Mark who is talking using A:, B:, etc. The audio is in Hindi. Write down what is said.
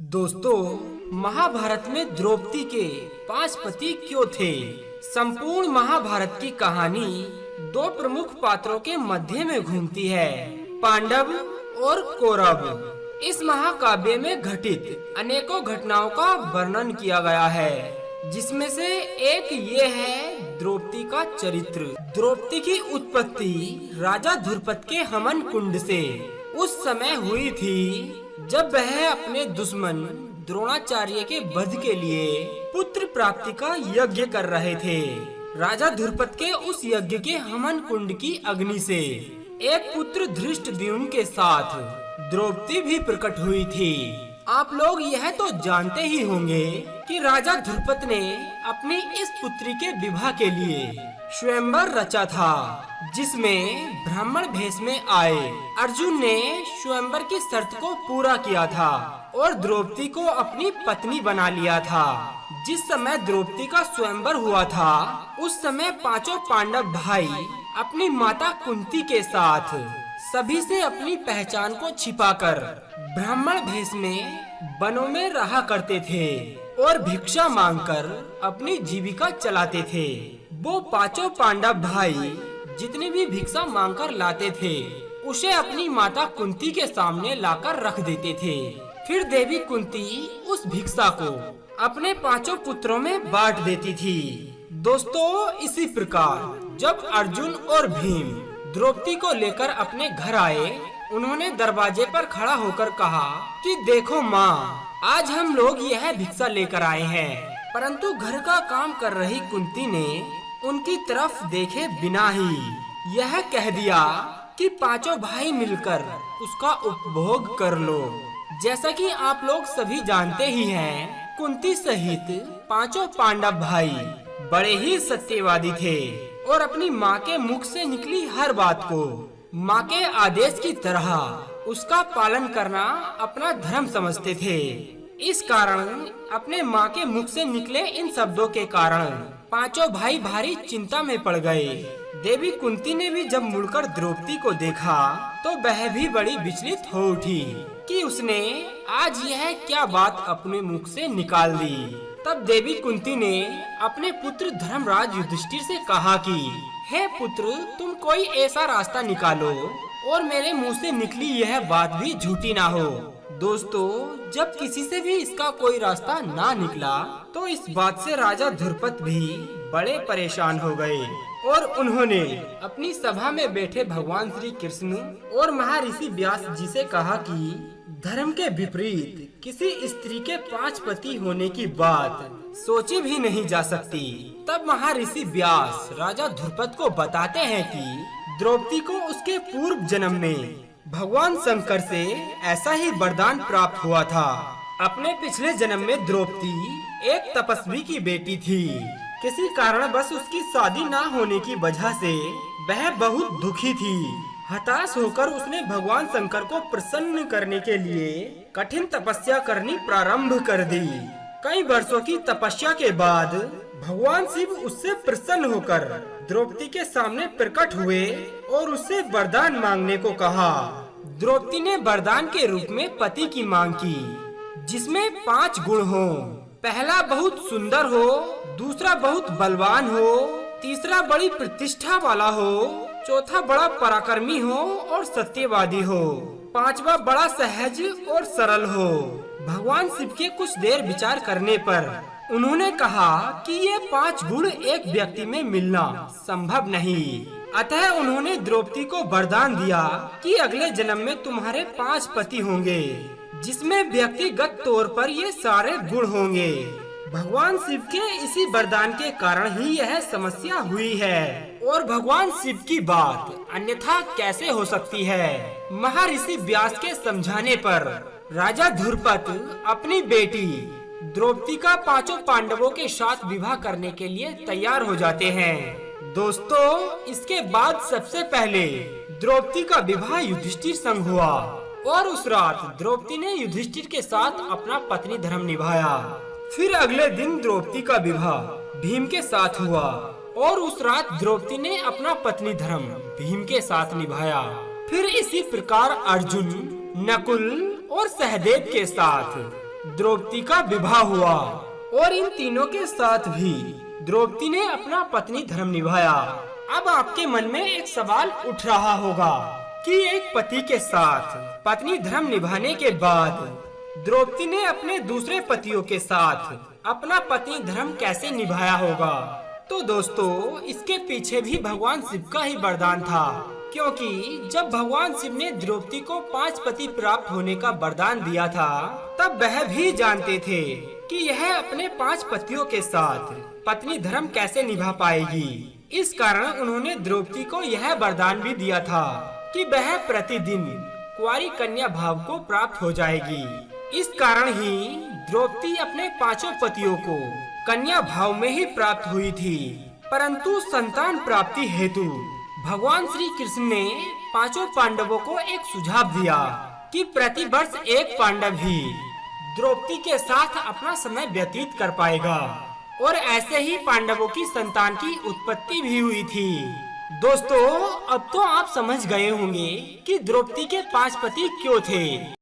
A: दोस्तों, महाभारत में द्रौपदी के 5 पति क्यों थे? संपूर्ण महाभारत की कहानी 2 प्रमुख पात्रों के मध्य में घूमती है, पांडव और कौरव। इस महाकाव्य में घटित अनेकों घटनाओं का वर्णन किया गया है, जिसमें से एक ये है द्रौपदी का चरित्र। द्रौपदी की उत्पत्ति राजा ध्रुपद के हमन कुंड से उस समय हुई थी जब वह अपने दुश्मन द्रोणाचार्य के वध के लिए पुत्र प्राप्ति का यज्ञ कर रहे थे। राजा ध्रुपद के उस यज्ञ के हमन कुंड की अग्नि से एक पुत्र धृष्टद्युम्न के साथ द्रौपदी भी प्रकट हुई थी। आप लोग यह तो जानते ही होंगे कि राजा ध्रुपद ने अपनी इस पुत्री के विवाह के लिए स्वयंवर रचा था, जिसमें ब्राह्मण भेष में आए अर्जुन ने स्वयंवर की शर्त को पूरा किया था और द्रौपदी को अपनी पत्नी बना लिया था। जिस समय द्रौपदी का स्वयंवर हुआ था, उस समय 5 पांडव भाई अपनी माता कुंती के साथ सभी से अपनी पहचान को छिपाकर ब्राह्मण भेष में वनों में रहा करते थे और भिक्षा मांगकर अपनी जीविका चलाते थे। वो 5 पांडव भाई जितनी भी भिक्षा मांगकर लाते थे, उसे अपनी माता कुंती के सामने लाकर रख देते थे। फिर देवी कुंती उस भिक्षा को अपने 5 पुत्रों में बांट देती थी। दोस्तों, इसी प्रकार जब अर्जुन और भीम द्रौपदी को लेकर अपने घर आए, उन्होंने दरवाजे पर खड़ा होकर कहा कि देखो माँ, आज हम लोग यह भिक्षा लेकर आए हैं। परंतु घर का काम कर रही कुंती ने उनकी तरफ देखे बिना ही यह कह दिया कि 5 भाई मिलकर उसका उपभोग कर लो। जैसा कि आप लोग सभी जानते ही हैं, कुंती सहित 5 पांडव भाई बड़े ही सत्यवादी थे और अपनी माँ के मुख से निकली हर बात को माँ के आदेश की तरह उसका पालन करना अपना धर्म समझते थे। इस कारण अपने माँ के मुख से निकले इन शब्दों के कारण 5 भाई भारी चिंता में पड़ गए। देवी कुंती ने भी जब मुड़कर द्रौपदी को देखा तो वह भी बड़ी विचलित हो उठी कि उसने आज यह क्या बात अपने मुख से निकाल दी। तब देवी कुंती ने अपने पुत्र धर्मराज युधिष्ठिर से कहा कि हे पुत्र, तुम कोई ऐसा रास्ता निकालो और मेरे मुंह से निकली यह बात भी झूठी ना हो। दोस्तों, जब किसी से भी इसका कोई रास्ता ना निकला तो इस बात से राजा ध्रुपद भी बड़े परेशान हो गए और उन्होंने अपनी सभा में बैठे भगवान श्री कृष्ण और महर्षि व्यास जी से कहा कि धर्म के विपरीत किसी स्त्री के 5 पति होने की बात सोची भी नहीं जा सकती। तब महर्षि व्यास राजा ध्रुपद को बताते हैं कि द्रौपदी को उसके पूर्व जन्म में भगवान शंकर से ऐसा ही वरदान प्राप्त हुआ था। अपने पिछले जन्म में द्रौपदी एक तपस्वी की बेटी थी। किसी कारणवश उसकी शादी ना होने की वजह से वह बहुत दुखी थी। हताश होकर उसने भगवान शंकर को प्रसन्न करने के लिए कठिन तपस्या करनी प्रारंभ कर दी। कई वर्षों की तपस्या के बाद भगवान शिव उससे प्रसन्न होकर द्रौपदी के सामने प्रकट हुए और उससे वरदान मांगने को कहा। द्रौपदी ने वरदान के रूप में पति की मांग की, जिसमें 5 गुण हो। पहला बहुत सुंदर हो, दूसरा बहुत बलवान हो, तीसरा बड़ी प्रतिष्ठा वाला हो, चौथा बड़ा पराक्रमी हो और सत्यवादी हो, 5वां बड़ा सहज और सरल हो। भगवान शिव के कुछ देर विचार करने पर उन्होंने कहा कि ये 5 गुण एक व्यक्ति में मिलना संभव नहीं। अतः उन्होंने द्रौपदी को वरदान दिया कि अगले जन्म में तुम्हारे 5 पति होंगे, जिसमें व्यक्तिगत तौर पर ये सारे गुण होंगे। भगवान शिव के इसी वरदान के कारण ही यह समस्या हुई है और भगवान शिव की बात अन्यथा कैसे हो सकती है। महर्षि व्यास के समझाने पर राजा ध्रुपद अपनी बेटी द्रौपदी का 5 पांडवों के साथ विवाह करने के लिए तैयार हो जाते हैं। दोस्तों, इसके बाद सबसे पहले द्रौपदी का विवाह युधिष्ठिर संग हुआ और उस रात द्रौपदी ने युधिष्ठिर के साथ अपना पत्नी धर्म निभाया। फिर अगले दिन द्रौपदी का विवाह भीम के साथ हुआ और उस रात द्रौपदी ने अपना पत्नी धर्म भीम के साथ निभाया। फिर इसी प्रकार अर्जुन, नकुल और सहदेव के साथ द्रौपदी का विवाह हुआ और इन तीनों के साथ भी द्रौपदी ने अपना पत्नी धर्म निभाया। अब आपके मन में एक सवाल उठ रहा होगा कि एक पति के साथ पत्नी धर्म निभाने के बाद द्रौपदी ने अपने दूसरे पतियों के साथ अपना पत्नी धर्म कैसे निभाया होगा। तो दोस्तों, इसके पीछे भी भगवान शिव का ही वरदान था, क्योंकि जब भगवान शिव ने द्रौपदी को 5 पति प्राप्त होने का वरदान दिया था, तब वह भी जानते थे कि यह अपने 5 पतियों के साथ पत्नी धर्म कैसे निभा पाएगी। इस कारण उन्होंने द्रौपदी को यह वरदान भी दिया था कि वह प्रतिदिन कुंवारी कन्या भाव को प्राप्त हो जाएगी। इस कारण ही द्रौपदी अपने 5 पतियों को कन्या भाव में ही प्राप्त हुई थी। परंतु संतान प्राप्ति हेतु भगवान श्री कृष्ण ने 5 पांडवों को एक सुझाव दिया कि प्रति वर्ष एक पांडव ही द्रौपदी के साथ अपना समय व्यतीत कर पाएगा, और ऐसे ही पांडवों की संतान की उत्पत्ति भी हुई थी। दोस्तों, अब तो आप समझ गए होंगे कि द्रौपदी के 5 पति क्यों थे।